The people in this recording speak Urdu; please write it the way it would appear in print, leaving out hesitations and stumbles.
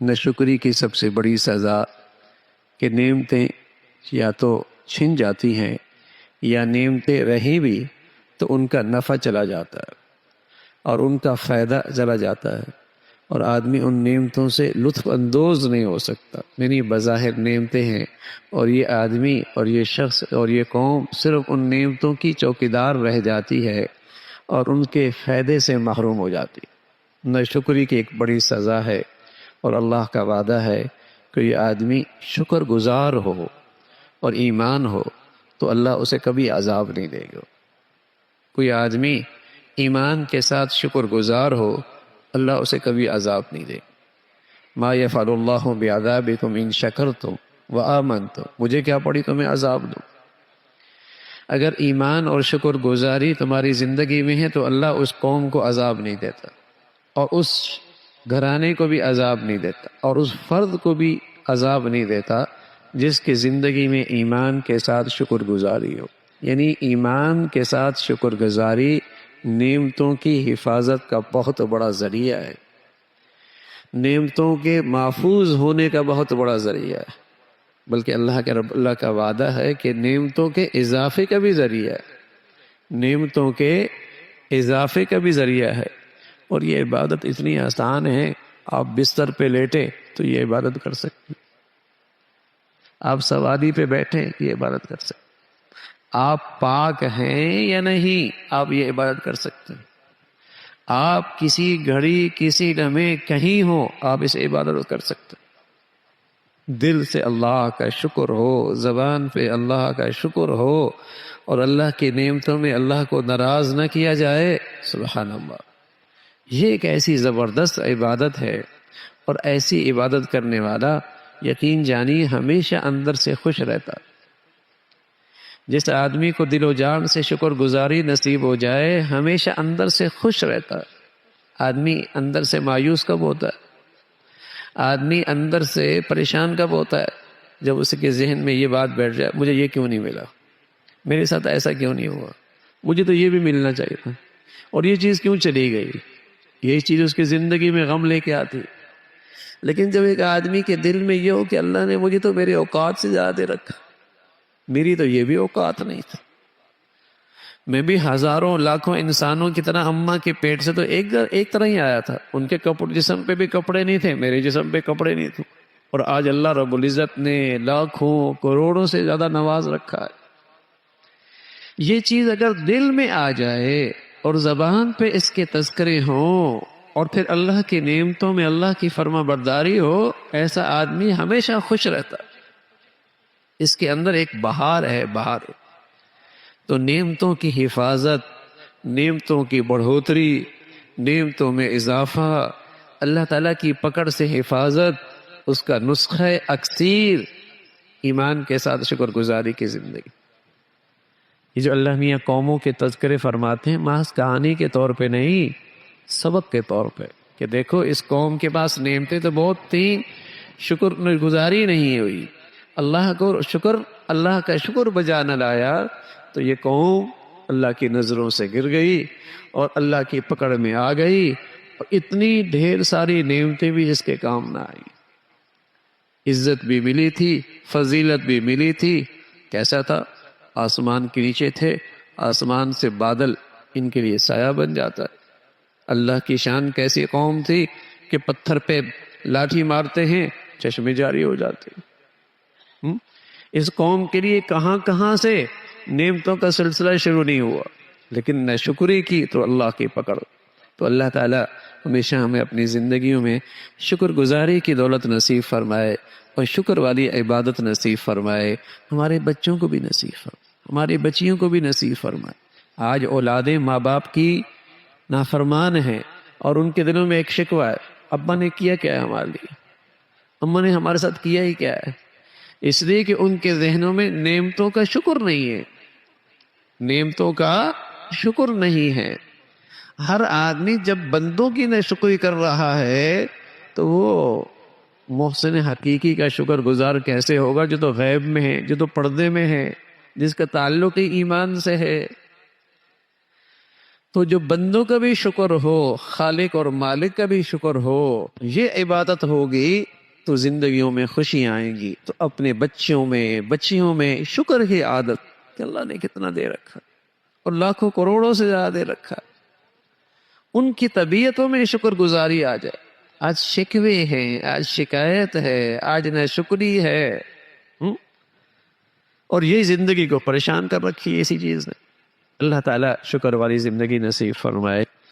ناشکری کی سب سے بڑی سزا کہ نعمتیں یا تو چھن جاتی ہیں یا نعمتیں رہیں بھی تو ان کا نفع چلا جاتا ہے اور ان کا فائدہ چلا جاتا ہے، اور آدمی ان نعمتوں سے لطف اندوز نہیں ہو سکتا۔ یعنی بظاہر نعمتیں ہیں اور یہ آدمی اور یہ شخص اور یہ قوم صرف ان نعمتوں کی چوکیدار رہ جاتی ہے اور ان کے فائدے سے محروم ہو جاتی۔ ناشکری کی ایک بڑی سزا ہے، اور اللہ کا وعدہ ہے کہ یہ آدمی شکر گزار ہو اور ایمان ہو تو اللہ اسے کبھی عذاب نہیں دے گا۔ کوئی آدمی ایمان کے ساتھ شکر گزار ہو، اللہ اسے کبھی عذاب نہیں دے۔ ما یفعل اللہ بعذابکم ان شکرتم وآمنتم، مجھے کیا پڑی تمہیں عذاب دو۔ اگر ایمان اور شکر گزاری تمہاری زندگی میں ہے تو اللہ اس قوم کو عذاب نہیں دیتا، اور اس گھرانے کو بھی عذاب نہیں دیتا، اور اس فرد کو بھی عذاب نہیں دیتا جس کی زندگی میں ایمان کے ساتھ شکر گزاری ہو۔ یعنی ایمان کے ساتھ شکر گزاری نعمتوں کی حفاظت کا بہت بڑا ذریعہ ہے، نعمتوں کے محفوظ ہونے کا بہت بڑا ذریعہ ہے، بلکہ اللہ کا وعدہ ہے کہ نعمتوں کے اضافے کا بھی ذریعہ ہے، نعمتوں کے اضافے کا بھی ذریعہ ہے۔ اور یہ عبادت اتنی آسان ہے، آپ بستر پہ لیٹے تو یہ عبادت کر سکتے ہیں، آپ سواری پہ بیٹھے یہ عبادت کر سکتے ہیں، آپ پاک ہیں یا نہیں آپ یہ عبادت کر سکتے ہیں، آپ کسی گھڑی کسی لمحے کہیں ہو آپ اس عبادت کر سکتے ہیں۔ دل سے اللہ کا شکر ہو، زبان پہ اللہ کا شکر ہو، اور اللہ کی نعمتوں میں اللہ کو ناراض نہ کیا جائے، سبحان اللہ۔ یہ ایک ایسی زبردست عبادت ہے، اور ایسی عبادت کرنے والا یقین جانی ہمیشہ اندر سے خوش رہتا۔ جس آدمی کو دل و جان سے شکر گزاری نصیب ہو جائے ہمیشہ اندر سے خوش رہتا۔ آدمی اندر سے مایوس کب ہوتا ہے؟ آدمی اندر سے پریشان کب ہوتا ہے؟ جب اس کے ذہن میں یہ بات بیٹھ جائے، مجھے یہ کیوں نہیں ملا، میرے ساتھ ایسا کیوں نہیں ہوا، مجھے تو یہ بھی ملنا چاہیے تھا، اور یہ چیز کیوں چلی گئی۔ یہ چیز اس کی زندگی میں غم لے کے آتی۔ لیکن جب ایک آدمی کے دل میں یہ ہو کہ اللہ نے مجھے تو میرے اوقات سے زیادہ رکھا، میری تو یہ بھی اوقات نہیں تھی، میں بھی ہزاروں لاکھوں انسانوں کی طرح اماں کے پیٹ سے تو ایک طرح ہی آیا تھا، ان کے جسم پہ بھی کپڑے نہیں تھے، میرے جسم پہ کپڑے نہیں تھے، اور آج اللہ رب العزت نے لاکھوں کروڑوں سے زیادہ نواز رکھا ہے۔ یہ چیز اگر دل میں آ جائے اور زبان پہ اس کے تذکرے ہوں، اور پھر اللہ کی نعمتوں میں اللہ کی فرما برداری ہو، ایسا آدمی ہمیشہ خوش رہتا۔ اس کے اندر ایک بہار ہے، بہار۔ تو نعمتوں کی حفاظت، نعمتوں کی بڑھوتری، نعمتوں میں اضافہ، اللہ تعالیٰ کی پکڑ سے حفاظت، اس کا نسخہ اکثیر ایمان کے ساتھ شکر گزاری کی زندگی۔ یہ جو اللہ میاں قوموں کے تذکرے فرماتے ہیں محض کہانی کے طور پہ نہیں، سبق کے طور پہ، کہ دیکھو اس قوم کے پاس نعمتیں تو بہت تھیں، شکر گزاری نہیں ہوئی، اللہ کا شکر بجا نہ لایا، تو یہ قوم اللہ کی نظروں سے گر گئی اور اللہ کی پکڑ میں آ گئی، اور اتنی ڈھیر ساری نعمتیں بھی اس کے کام نہ آئی۔ عزت بھی ملی تھی، فضیلت بھی ملی تھی، کیسا تھا؟ آسمان کے نیچے تھے، آسمان سے بادل ان کے لیے سایہ بن جاتا ہے۔ اللہ کی شان کیسی قوم تھی کہ پتھر پہ لاٹھی مارتے ہیں چشمے جاری ہو جاتے ہیں۔ اس قوم کے لیے کہاں کہاں سے نعمتوں کا سلسلہ شروع نہیں ہوا، لیکن نہ شکری کی تو اللہ کی پکڑ۔ تو اللہ تعالیٰ ہمیشہ ہمیں اپنی زندگیوں میں شکر گزاری کی دولت نصیب فرمائے، اور شکر والی عبادت نصیب فرمائے، ہمارے بچوں کو بھی نصیب فرمائے، ہماری بچیوں کو بھی نصیب فرمائے۔ آج اولادیں ماں باپ کی نافرمان ہیں، اور ان کے دلوں میں ایک شکوہ ہے، ابا نے کیا کیا ہے ہمارے لیے، اماں نے ہمارے ساتھ کیا ہی کیا ہے۔ اس لیے کہ ان کے ذہنوں میں نعمتوں کا شکر نہیں ہے، نعمتوں کا شکر نہیں ہے۔ ہر آدمی جب بندوں کی ناشکری کر رہا ہے تو وہ محسن حقیقی کا شکر گزار کیسے ہوگا، جو تو غیب میں ہے، جو تو پردے میں ہے، جس کا تعلق ہی ایمان سے ہے۔ تو جو بندوں کا بھی شکر ہو، خالق اور مالک کا بھی شکر ہو، یہ عبادت ہوگی تو زندگیوں میں خوشیاں آئیں گی. تو اپنے بچوں میں بچیوں میں شکر کی عادت کہ اللہ نے کتنا دے رکھا اور لاکھوں کروڑوں سے زیادہ دے رکھا، ان کی طبیعتوں میں شکر گزاری آ جائے. آج شکوے ہیں، آج شکایت ہے، آج ناشکری ہے، اور یہ زندگی کو پریشان کر رکھی ہے اسی چیز نے. اللہ تعالیٰ شکر والی زندگی نصیب فرمائے.